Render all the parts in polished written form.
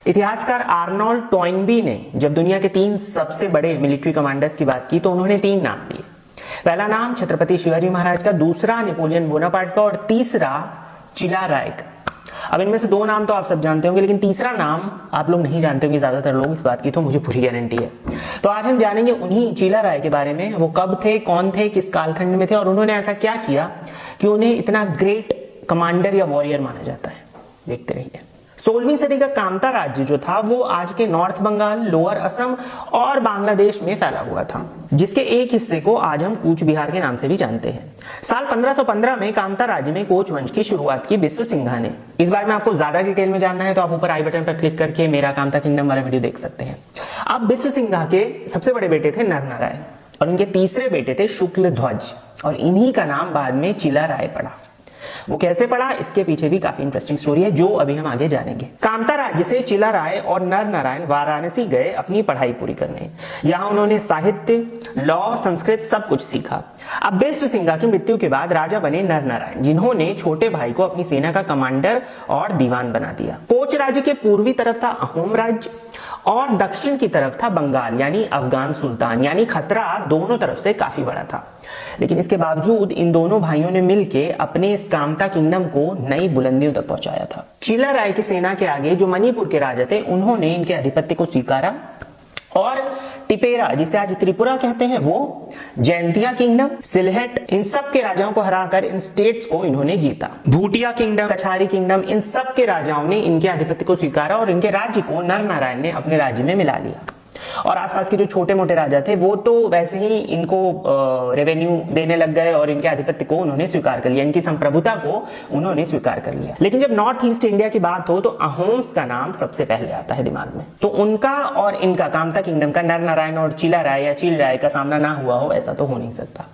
इतिहासकार Arnold Toynbee ने जब दुनिया के 3 सबसे बड़े मिलिट्री कमांडर्स की बात की तो उन्होंने 3 नाम लिए। पहला नाम छत्रपति शिवाजी महाराज का, दूसरा नेपोलियन बोनापार्ट का और तीसरा चिला राय का। अब इनमें से 2 नाम तो आप सब जानते होंगे, लेकिन तीसरा नाम आप लोग नहीं जानते होंगे ज्यादातर लोग, इस बात की तो मुझे पूरी गारंटी है। तो आज हम जानेंगे उन्हीं चिला राय के बारे में। वो कब थे, कौन थे, किस कालखंड में थे और उन्होंने ऐसा क्या किया कि उन्हें इतना ग्रेट कमांडर या वॉरियर माना जाता है। देखते रहिए। 16वीं सदी का कामता राज्य जो था वो आज के नॉर्थ बंगाल, लोअर असम और बांग्लादेश में फैला हुआ था, जिसके एक हिस्से को आज हम कूच बिहार के नाम से भी जानते हैं। साल 1515 में कामता राज्य में कोच वंश की शुरुआत की बिस्व सिंघा ने। इस बारे में आपको ज्यादा डिटेल में जानना है तो आप ऊपर आई बटन पर क्लिक करके मेरा कामता किंगडम वाला वीडियो देख सकते हैं। अब बिस्व सिंघा के सबसे बड़े बेटे थे नरनारायण और उनके तीसरे बेटे थे शुक्ल ध्वज, और इन्हीं का नाम बाद में चिला राय पड़ा। वो कैसे पड़ा, इसके पीछे भी काफी इंटरेस्टिंग स्टोरी है जो अभी हम आगे जानेंगे। कामता राज्य से चिला राय और नर नारायण वाराणसी गए अपनी पढ़ाई पूरी करने। यहाँ उन्होंने साहित्य, लॉ, संस्कृत सब कुछ सीखा। अब बिस्व सिंघा की मृत्यु के बाद राजा बने नर नारायण, जिन्होंने छोटे भाई को अपनी सेना का कमांडर और दीवान बना दिया। कोच राज्य के पूर्वी तरफ था अहोम राज्य और दक्षिण की तरफ था बंगाल यानी अफगान सुल्तान, यानी खतरा दोनों तरफ से काफी बड़ा था। लेकिन इसके बावजूद इन दोनों भाइयों ने मिलकर अपने इस कामता किंगडम को नई बुलंदियों तक पहुंचाया था। चिला राय की सेना के आगे जो मणिपुर के राजा थे उन्होंने इनके आधिपत्य को स्वीकारा और टिपेरा, जिसे आज त्रिपुरा कहते हैं, वो जैंतिया किंगडम, सिलहट, इन सब के राजाओं को हराकर इन स्टेट्स को इन्होंने जीता। भूटिया किंगडम, कछारी किंगडम, इन सब के राजाओं ने इनके आधिपत्य को स्वीकारा और इनके राज्य को नर नारायण ने अपने राज्य में मिला लिया। और आसपास के जो छोटे मोटे राजा थे वो तो वैसे ही इनको रेवेन्यू देने लग गए और इनके आधिपत्य को उन्होंने स्वीकार कर लिया, इनकी संप्रभुता को उन्होंने स्वीकार कर लिया। लेकिन जब नॉर्थ ईस्ट इंडिया की बात हो तो अहोम्स का नाम सबसे पहले आता है दिमाग में। तो उनका और इनका कामता किंगडम का नर नारायण और चिला राय या चिल राय का सामना ना हुआ हो, ऐसा तो हो नहीं सकता।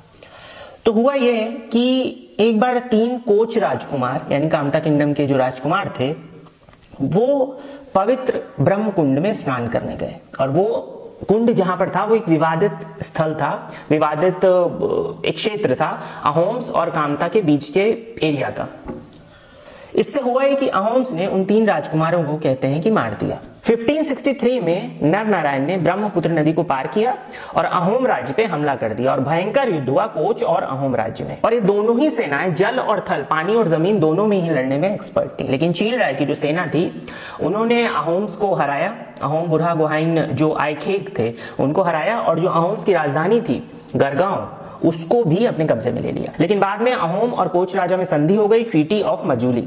तो हुआ यह कि एक बार 3 कोच राजकुमार यानी कामता किंगडम के जो राजकुमार थे वो पवित्र ब्रह्म कुंड में स्नान करने गए। और वो कुंड जहां पर था वो एक विवादित स्थल था, विवादित एक क्षेत्र था अहोम्स और कामता के बीच के एरिया का। इससे हुआ है कि अहोम्स ने उन 3 राजकुमारों को कहते हैं कि मार दिया। 1563 में नर नारायण ने ब्रह्मपुत्र नदी को पार किया और अहोम राज्य पे हमला कर दिया और भयंकर युद्ध हुआ कोच और अहोम राज्य में। और ये दोनों ही सेनाएं जल और थल, पानी और जमीन दोनों में ही लड़ने में एक्सपर्ट थी। लेकिन चील राय की जो सेना थी उन्होंने अहोम्स को हराया, अहोम बुरहा गोहाइन जो आइखेक थे उनको हराया और जो अहोम्स की राजधानी थी गढ़गांव उसको भी अपने कब्जे में ले लिया। लेकिन बाद में अहोम और कोच राजा में संधि हो गई, ट्रीटी ऑफ मजूली,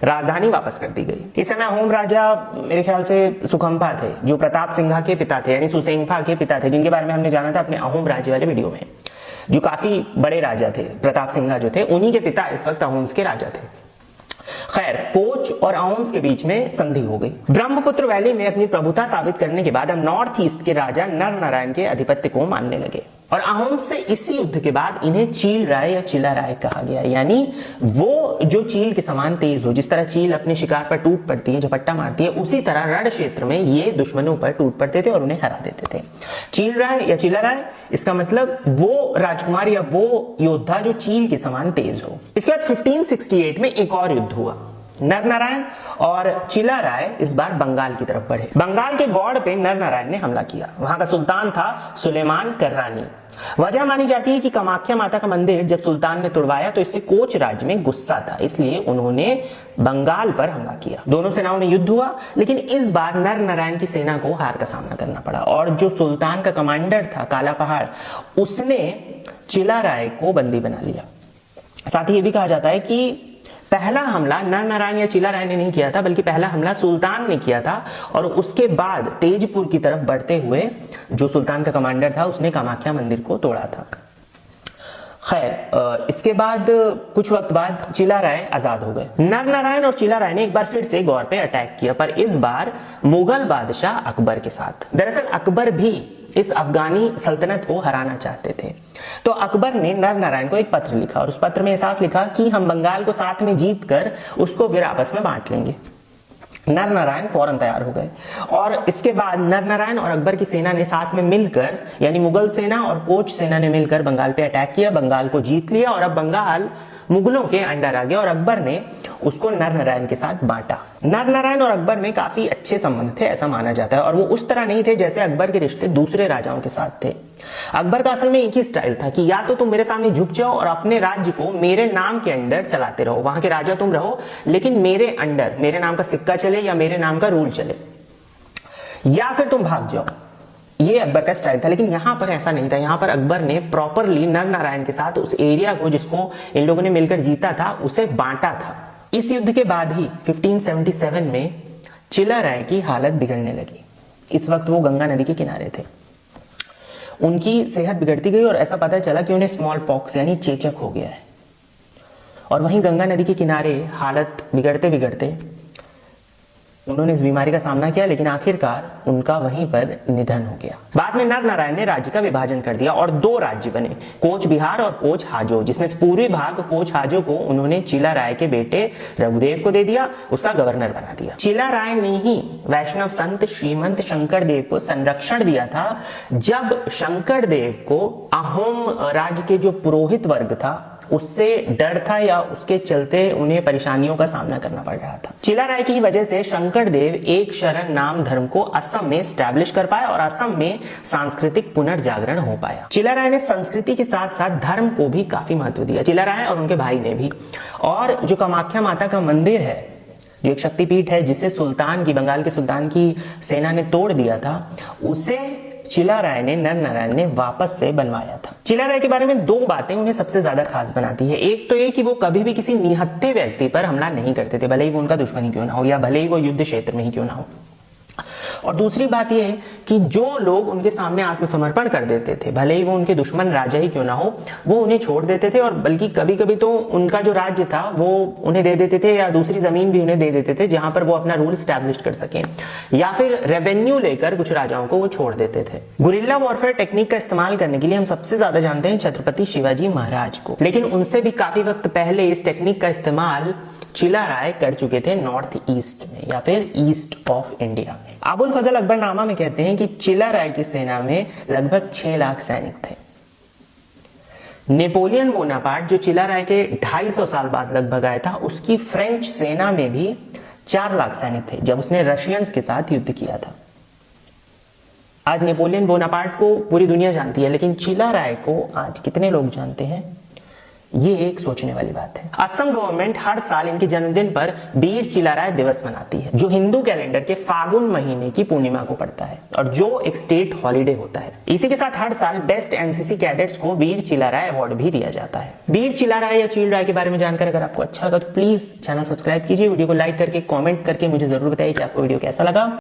राजधानी वापस कर दी गई। इस समय अहोम राजा मेरे ख्याल से सुखंफा थे जो प्रताप सिंघा के पिता थे, यानी सुसेंगफा के पिता थे, जिनके बारे में हमने जाना था अपने अहोम राज्य वाले वीडियो में। जो काफी बड़े राजा थे, प्रताप सिंघा जो थे, उन्हीं के पिता इस वक्त अहोम्स के राजा थे। खैर, कोच और अहोम्स के बीच में संधि हो गई। ब्रह्मपुत्र वैली में अपनी प्रभुता साबित करने के बाद हम नॉर्थ ईस्ट के राजा नर नारायण के आधिपत्य को मानने लगे और अहोम्स से इसी युद्ध के बाद इन्हें चील राय या चिला राय कहा गया, यानी वो जो चील के समान तेज हो। जिस तरह चील अपने शिकार पर टूट पड़ती है, झपट्टा मारती है, उसी तरह रण क्षेत्र में ये दुश्मनों पर टूट पड़ते थे और उन्हें हरा देते थे। चील राय या चिला राय, इसका मतलब वो राजकुमार या वो योद्धा जो चील के समान तेज हो। इसके बाद 1568 में एक और युद्ध हुआ। नर नारायण और चिला राय इस बार बंगाल की तरफ बढ़े। बंगाल के गौड़ पे नर नारायण ने हमला किया। वहां का सुल्तान था सुलेमान कर्रानी। वजह मानी जाती है कि कामाख्या माता का मंदिर जब सुल्तान ने तुड़वाया तो इससे कोच राज्य में गुस्सा था, इसलिए उन्होंने बंगाल पर हमला किया। दोनों सेनाओं में युद्ध हुआ, लेकिन इस बार नर नारायण की सेना को हार का सामना करना पड़ा और जो सुल्तान का कमांडर था काला पहाड़, उसने चिला राय को बंदी बना लिया। साथ ही ये भी कहा जाता है कि पहला हमला नर नारायण या चिला राय ने नहीं किया था, बल्कि पहला हमला सुल्तान ने किया था और उसके बाद तेजपुर की तरफ बढ़ते हुए जो सुल्तान का कमांडर था उसने कामाख्या मंदिर को तोड़ा था। खैर, इसके बाद कुछ वक्त बाद चिला राय आजाद हो गए। नर नारायण और चिला राय ने एक बार फिर से गौर पे अटैक किया, पर इस बार मुगल बादशाह अकबर के साथ। दरअसल अकबर भी इस अफगानी सल्तनत को हराना चाहते थे। तो अकबर ने नर नारायण को एक पत्र लिखा और उस पत्र में साफ लिखा कि हम बंगाल को साथ में जीत कर उसको फिर आपस में बांट लेंगे। नर नारायण फौरन तैयार हो गए और इसके बाद नर नारायण और अकबर की सेना ने साथ में मिलकर, यानी मुगल सेना और कोच सेना ने मिलकर बंगाल पे अटैक किया, बंगाल को जीत लिया और अब बंगाल मुगलों के अंडर आ गया और अकबर ने उसको नर नारायण के साथ बांटा। नर नारायण और अकबर में काफी अच्छे संबंध थे ऐसा माना जाता है, और वो उस तरह नहीं थे जैसे अकबर के रिश्ते दूसरे राजाओं के साथ थे। अकबर का असल में एक ही स्टाइल था कि या तो तुम मेरे सामने झुक जाओ और अपने राज्य को मेरे नाम के अंडर चलाते रहो, वहां के राजा तुम रहो, लेकिन मेरे अंडर मेरे नाम का सिक्का चले या मेरे नाम का रूल चले, या फिर तुम भाग जाओ। ये अकबर का स्टाइल था। लेकिन यहां पर ऐसा नहीं था। यहां पर अकबर ने प्रॉपरली नर नारायण के साथ उस एरिया को जिसको इन लोगों ने मिलकर जीता था उसे बांटा था। इस युद्ध के बाद ही 1577 में चिला राय की हालत बिगड़ने लगी। इस वक्त वो गंगा नदी के किनारे थे। उनकी सेहत बिगड़ती गई और ऐसा पता चला कि उन्हें स्मॉल पॉक्स यानी चेचक हो गया है, और वहीं गंगा नदी के किनारे हालत बिगड़ते बिगड़ते उन्होंने इस बीमारी का सामना किया, लेकिन आखिरकार उनका वहीं पर निधन हो गया। बाद में नर नारायण ने राज्य का विभाजन कर दिया और 2 राज्य बने, कोच बिहार और कोच हाजो, जिसमें से पूर्वी भाग कोच हाजो को उन्होंने चिला राय के बेटे रघुदेव को दे दिया, उसका गवर्नर बना दिया। चिला राय ने ही वैष्णव संत श्रीमंत शंकर देव को संरक्षण दिया था जब शंकर देव को अहोम राज्य के जो पुरोहित वर्ग था उससे डर था या उसके चलते उन्हें परेशानियों का सामना करना पड़ रहा था। चिला राय की वजह से शंकर देव एक शरण नाम धर्म को असम में स्टैब्लिश कर पाया और असम में सांस्कृतिक पुनर्जागरण हो पाया। चिला राय ने संस्कृति के साथ साथ धर्म को भी काफी महत्व दिया, चिला राय और उनके भाई ने भी। और जो कामाख्या माता का मंदिर है, जो एक शक्तिपीठ है जिसे बंगाल के सुल्तान की सेना ने तोड़ दिया था, उसे चिला राय ने नर नारायण ने वापस से बनवाया था। चिला राय के बारे में 2 बातें उन्हें सबसे ज्यादा खास बनाती है। एक तो ये कि वो कभी भी किसी निहत्थे व्यक्ति पर हमला नहीं करते थे, भले ही वो उनका दुश्मन ही क्यों ना हो या भले ही वो युद्ध क्षेत्र में ही क्यों ना हो। और दूसरी बात यह है कि जो लोग उनके सामने आत्मसमर्पण कर देते थे, भले ही वो उनके दुश्मन राजा ही क्यों ना हो, वो उन्हें छोड़ देते थे, और बल्कि कभी कभी तो उनका जो राज्य था वो उन्हें दे देते थे या दूसरी जमीन भी उन्हें दे देते थे जहां पर वो अपना रूल स्टैब्लिश कर सकें, या फिर रेवेन्यू लेकर कुछ राजाओं को वो छोड़ देते थे। गुरिल्ला वॉरफेयर टेक्निक का इस्तेमाल करने के लिए हम सबसे ज्यादा जानते हैं छत्रपति शिवाजी महाराज को, लेकिन उनसे भी काफी वक्त पहले इस टेक्निक का इस्तेमाल चिला राय कर चुके थे नॉर्थ ईस्ट में या फिर ईस्ट ऑफ इंडिया में। अबुल फजल अकबरनामा में कहते हैं कि चिला राय की सेना में लगभग 6 लाख सैनिक थे। नेपोलियन बोनापार्ट जो चिला राय के 250 साल बाद लगभग आया था, उसकी फ्रेंच सेना में भी 4 लाख सैनिक थे जब उसने रशियंस के साथ युद्ध किया था। आज नेपोलियन बोनापार्ट को पूरी दुनिया जानती है, लेकिन चिला राय को आज कितने लोग जानते हैं, ये एक सोचने वाली बात है। असम गवर्नमेंट हर साल इनके जन्मदिन पर वीर चिला राय दिवस मनाती है, जो हिंदू कैलेंडर के फागुन महीने की पूर्णिमा को पड़ता है और जो एक स्टेट हॉलिडे होता है। इसी के साथ हर साल बेस्ट एनसीसी कैडेट्स को वीर चिला राय अवार्ड भी दिया जाता है। वीर चिला राय या चील राय के बारे में जानकर अगर आपको अच्छा लगा तो प्लीज चैनल सब्सक्राइब कीजिए, वीडियो को लाइक करके कॉमेंट करके मुझे जरूर बताइए कि आपको वीडियो कैसा लगा।